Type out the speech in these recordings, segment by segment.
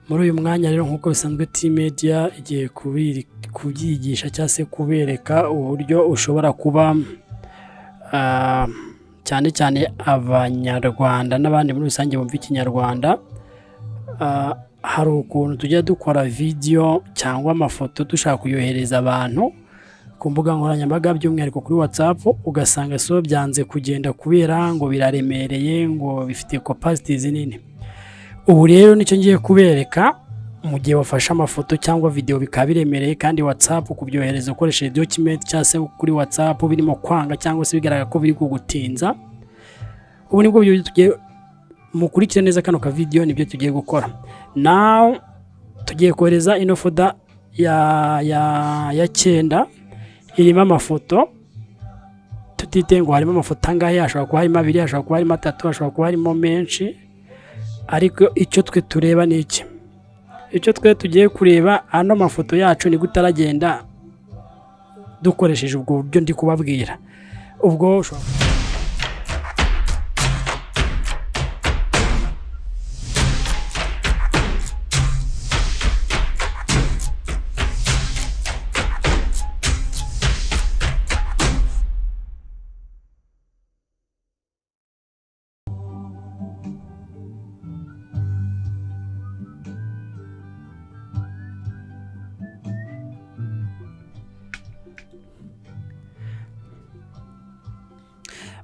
Muri uyu mwanya rero nk'uko bisanzwe Team Media igiye kubyigisha cyangwa se kubereka uburyo ushobora kuba cyane cyane abanyarwanda n'abandi muri rusange bumva ikinyarwanda, hari ukuntu tujya dukora video cyangwa amafoto dushaka kuyohereza abantu ku mbuga nkoranyambaga by'umwihariko kuri WhatsApp, ugasanga so byanze kugenda kubera ngo biraremereye, ngo bifite capacities nini. Ubu rero nicyo ngiye kubereka mu gihe wafashe amafoto cyangwa video bikaba biremereye kandi WhatsApp kubyohereza ukoresheje document cyangwa se kuri WhatsApp birimo kwanga cyangwa se bigaragara ko biri kugutinza. Ubu nibwo byo tugiye mukurikira neza kano ka video, nibyo tugiye gukora. Now tugiye kohereza ino folder ya 9 irimo amafoto, tutite ngo harimo amafoto angahe, ashobora kuba harimo 2, ashobora kuba harimo 3, ashobora kuba harimo menshi, ariko icyo twe tureba ni iki? Icyo twe tugiye kureba ano mafoto yacu ni gutaragenda dukoresheje ubwo buryo ndi kubabwira. Ubwo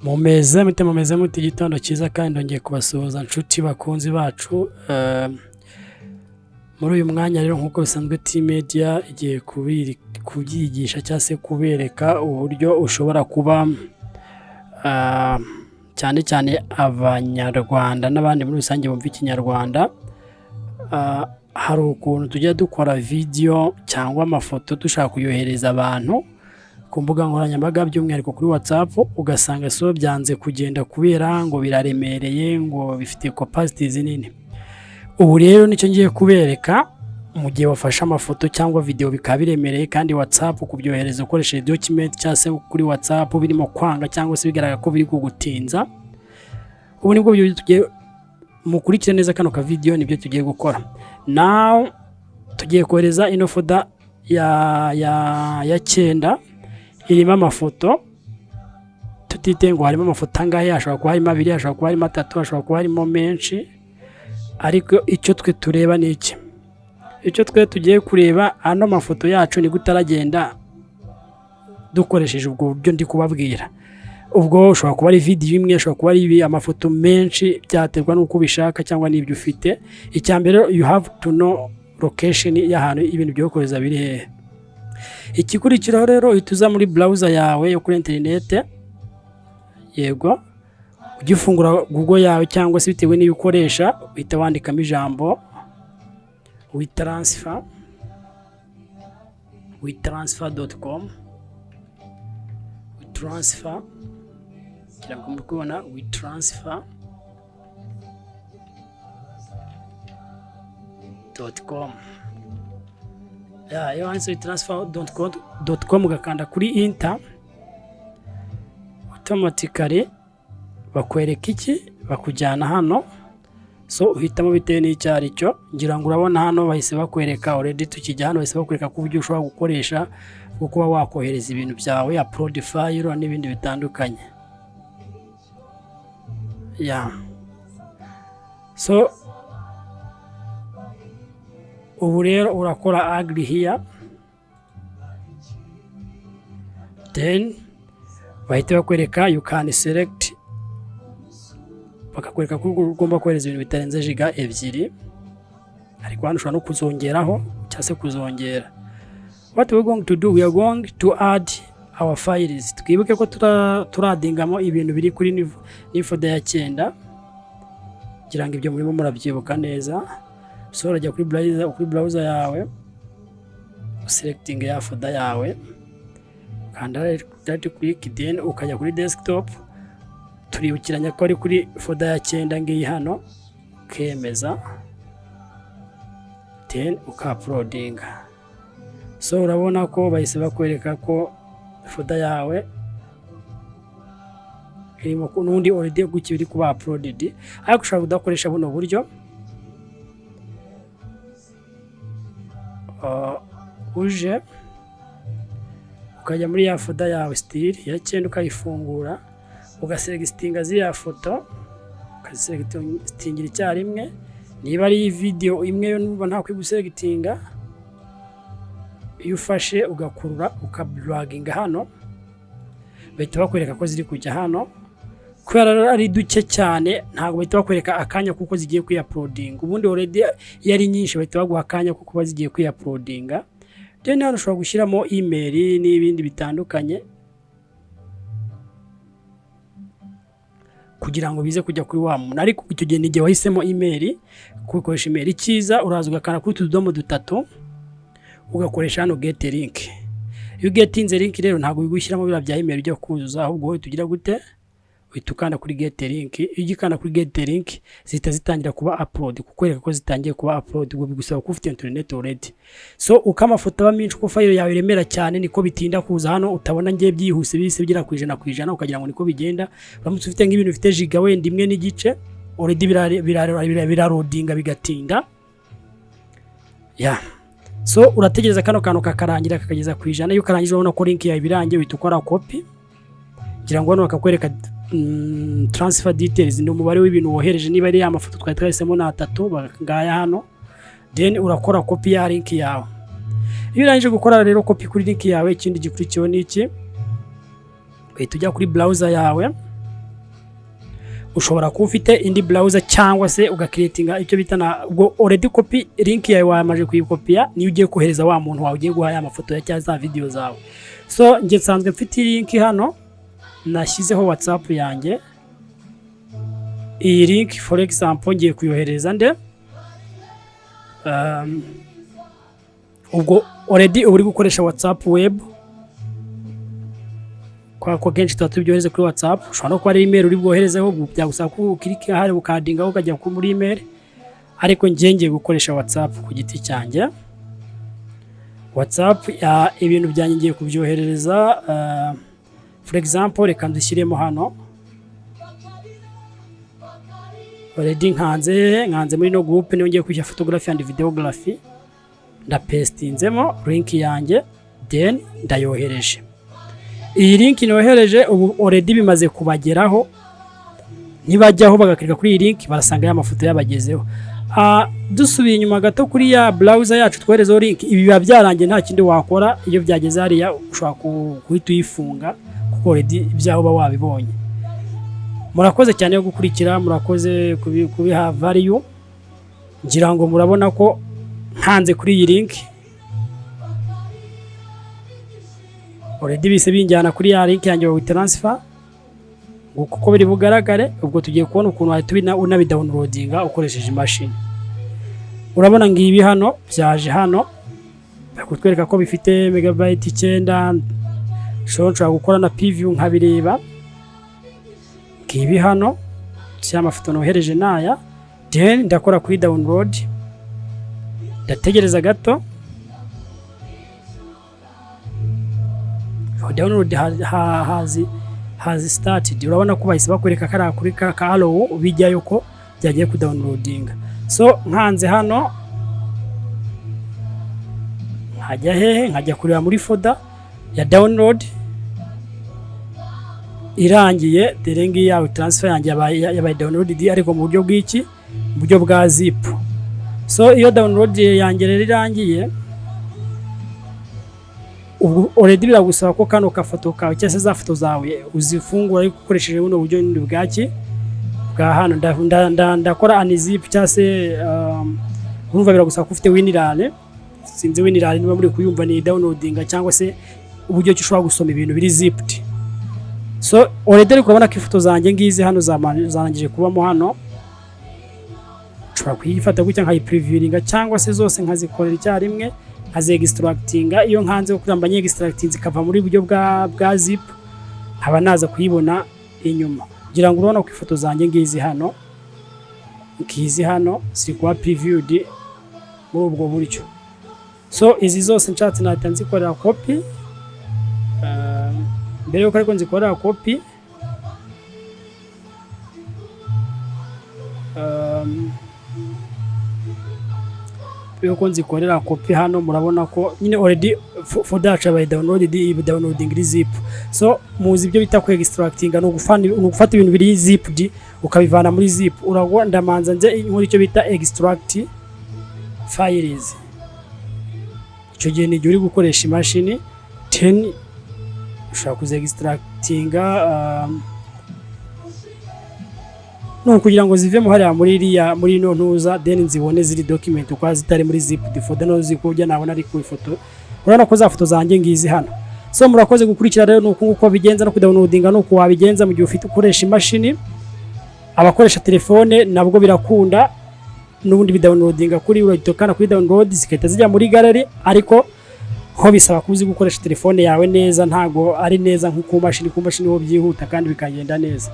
mumeze muti igitondo cyiza kandi ndongeye kubasuhuza nshuti bakunzi bacu. Muri uyu mwanya rero nk'uko bisanzwe Team Media igiye kubyigisha cyangwa se kubereka uburyo ushobora kuba cyane cyane abanyarwanda n'abandi muri rusange bumva ikinyarwanda, hari ukuntu tujya dukora video cyangwa amafoto dushaka kuyohereza abantu ku mbuga nkoranyambaga by'umwihariko kuri WhatsApp, ugasanga so byanze kugenda kubera ngo biraremereye, ngo bifite capacities nini. Ubu rero nicyo ngiye kubereka mu gihe wafashe amafoto cyangwa video bikaba biremereye kandi WhatsApp kubyohereza ukoresheje document cyangwa se kuri WhatsApp birimo kwanga cyangwa se bigaragara ko biri kugutinza. Ubu nibwo byo tugiye mukurikira neza kano ka video, nibyo tugiye gukora. Now tugiye kohereza ino folder ya 9 irimo amafoto, tutite ngo harimo amafoto angahe, ashobora kuba harimo 2, ashobora kuba harimo 3, ashobora kuba harimo menshi, ariko icyo twe tureba ni iki? Icyo twe tugiye kureba ano mafoto yacu ni gutaragenda dukoresheje ubwo buryo ndi kubabwira. Ubwo ushobora kuba ari video imwe, ushobora kuba ari amafoto menshi, byaterwa n'uko ubishaka cyangwa n'ibyo ufite. Icyambere you have to know location y'ahantu ibintu byo kohereza biri hehe. Ikikurikiraho rero uhita muri browser yawe yo kuri internet, yego ugifungura Google yawe cyangwa se bitewe n'iyo ukoresha, uhita wandikamo ijambo WeTransfer.com, WeTransfer kirako mukubona WeTransfer.com. Iyo handitse WeTransfer.com ugakanda kuri enter, automatically bakwereka iki? Bakujyana hano. So uhitamo bitewe n'icyo ari cyo. Ngira ngo urabona hano bahise bakwereka already, tukijya hano bahise bakwereka ko uburyo ushobora gukoresha bwo kuba wakohereza ibintu byawe, upload file n'ibindi bitandukanye. So ubu rero urakora agree here, then bahita bakwereka you can select, bakakwereka ko ugomba kohereza ibintu bitarenze giga 2, ariko hano ushobora no kuzongeraho cyangwa se kuzongera. What we are going to do, we are going to add our files. Twibuke ko turadingamo ibintu biri kuri ni folder ya 9, kugira ngo ibyo murimo murabyibuka neza. So urajya kuri browser yawe, selecting ya folder yawe, kanda right click, then ukajya kuri desktop. Turibukiranya ko ari kuri folder ya 9 ngiyi hano, ukemeza, then uka-uploadinga. So urabona ko bahise bakwereka ko folder yawe irimo n'undi already guki biri kuba uploaded, ariko ushobora kudakoresha buno buryo. uje ukajya muri ya foda yawe style ya cyenda ukayifungura ugaselectinga ziriya foto ukaziselectingira icyarimwe. Niba ari video imwe yo numva nta kwiguselectinga, iyo ufashe ugakurura ukadraginga hano bahita bakwereka ko ziri kujya hano. Kubera ari duke cyane ntabwo bahita bakwereka akanya kuko zigiye kwiuploadinga. Ubundi already yari nyinshi bahita baguha akanya kuko bazigiye kwiuploadinga. Then hano ushobora gushyiramo email n'ibindi bitandukanye kugira ngo bize kujya kuri wa muntu. Ariko icyo gihe n'igihe wahisemo email, kukoresha email icyiza uraza ugakana kuri tudomo dutatu ugakoresha hano get link. Iyo getinze link rero ntabwo bigushyiramo bira bya email byo kuzuza, ahubwo wowe tugira gute witukanda kuri get link. Iyo ugikanda kuri get link zita zitangira kuba upload, kukwereka ko zitangiye kuba upload, ubwo bigusaba ko ufite internet already. So uko amafoto aba menshi ko file yawe iremera cyane niko bitinda kuza hano, utabona ngiye byihuse bise bigira ku ijana ukagira ngo niko bigenda. Uramutse ufite nk'ibintu bifite giga wenda imwe n'igice already birarodinga bigatinda. So urategereza kano kantu kakarangira kakageza ku ijana. Iyo karangije ubona ko link yawe birangiye uhita ukora copy, ngira ngo hano bakakwereka transfer details ni umubare w'ibintu wohereje. Niba ari amafoto twari twahisemo na 3 bagaya hano, then urakora copy ya link yawe. Iyo urangije gukora rero copy kuri link yawe, ikindi gikurikiyeho ni iki, uhita ujya kuri browser yawe. Ushobora kuba ufite indi browser cyangwa se ugacreatinga icyo bita na ubwo already copy link yawe wamaje kuyikopia, niyo ugiye kohereza wa muntu wawe ugiye guha amafoto ya cyangwa za video zawe. So nge nsanzwe mfite link hano nashyizeho WhatsApp yanjye. Iyi link for example ngiye kuyohereza nde, ubwo already uri gukoresha WhatsApp web kwa kenshi tubatubyohereze kuri WhatsApp. Ushobora no kuba ari email uri bwoherezeho, byagusaba ko ukirika hari ukadinga ukajya muri email, ariko ngiye gukoresha WhatsApp ku giti cyanjye. WhatsApp ibintu byanjye ngiye kubyoherereza, for example reka ndushyiremo hano already nkanze muri no group niyo ngiye kwishyura photography and videography, ndapestinzemo link yanjye then ndayohereje. Iyi link nohereje ubu already bimaze kubageraho, nibajyaho bagakirika kuri iyi link barasanga ya mafoto yabagezeho. Dusubiye inyuma gato kuri ya browser yacu twoherezeho link, ibi biba byarangiye nta kindi wakora. Iyo byageze hariya ushobora kuhita uyifunga kuko already ibyaho ba wabibonye. Murakoze cyane yo gukurikira, murakoze kubiha value. Ngira ngo murabona ko nkanze kuri iyi link already bise binjyana kuri ya link yanjye wa transfer kuko biri bugaragare. Ubwo tugiye kubona ukuntu wahita unabidownloadinga ukoresheje imashini. Urabona ngibi hano byaje hano bakutwereka ko bifite megabyte 9. Nshobora gukora na preview nkabireba. Ngibi hano cy'amafoto nohereje naya, then ndakora kuri download, ndategereza gato. Download has started. Urabona ko bahise bakwereka kara kuri ka allow bijyayo ko byagiye ku downloadinga. So nkanze hano nkajya kureba muri folder ya download irangiye. Derengi yawe transfer yanjye yabaye downloaded ariko mu buryo bw'iki, mu buryo bwa zip. So iyo download yanjye rero irangiye, ubu already biragusaba ko kano kafoto kawe cyangwa se za foto zawe uzifungura ariko ukoresheje buno buryo bwaki bwa hano. Ndakora unzip cyangwa se urumva biragusaba ko ufite WinRAR. Sinzi WinRAR niba muri kuyumva ni downloadinga cyangwa se uburyo ushobora gusoma ibintu biri zipped. So already urabona ko ifoto zanjye ngizi hano zanangije kubamo hano. Nshobora kuyifata gutya nkayipreviewinga cyangwa se zose nkazikorera icyarimwe extractinga. Iyo nkanze kuramba nye extracting zikava muri buryo bwa zip haba naza kuyibona inyuma. Ngira ngo urabona ko ifoto zanjye ngizi hano ziri kuba previewed muri ubwo buryo. So izi zose nshatse nahita nzikorera copy. Mbere yuko ariko nzikorera copy, yuko nzikorera copy hano murabona ko nyine already folder yacu by downloading iri zip. So muzi ibyo bita ku extracting no gufata ibintu biri zipped ukabivana muri zip. Uragwanda manza nze muri cyo bita extract files. Icyo gihe ni uri gukoresha imashini 10 ushaka kuze extractinga no kugira ngo zivemo hariya muri no ntuza then nzibone ziri document ukwa zitari muri zip folder no zikujya nabona ari ku ifoto. Urabona ko za foto zanjye ngizi hano. So murakoze gukurikira rero nuko uko bigenza no kudownloadinga no kuwa bigenza mu gihe ufite ukoresha imashini. Abakoresha telefone nabwo birakunda n'ubundi bidownloadinga kuri uragitokana kuri download zikahita zijya muri gallery, ariko ho bisaba kuzi gukoresha telefone yawe neza, ntago ari neza nko ku mashini ho byihuta kandi bikagenda neza.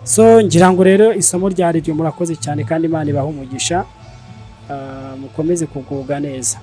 So ngira ngo rero isomo rya ryo murakoze cyane kandi Imana ibahe umugisha, mukomeze kugubwa neza.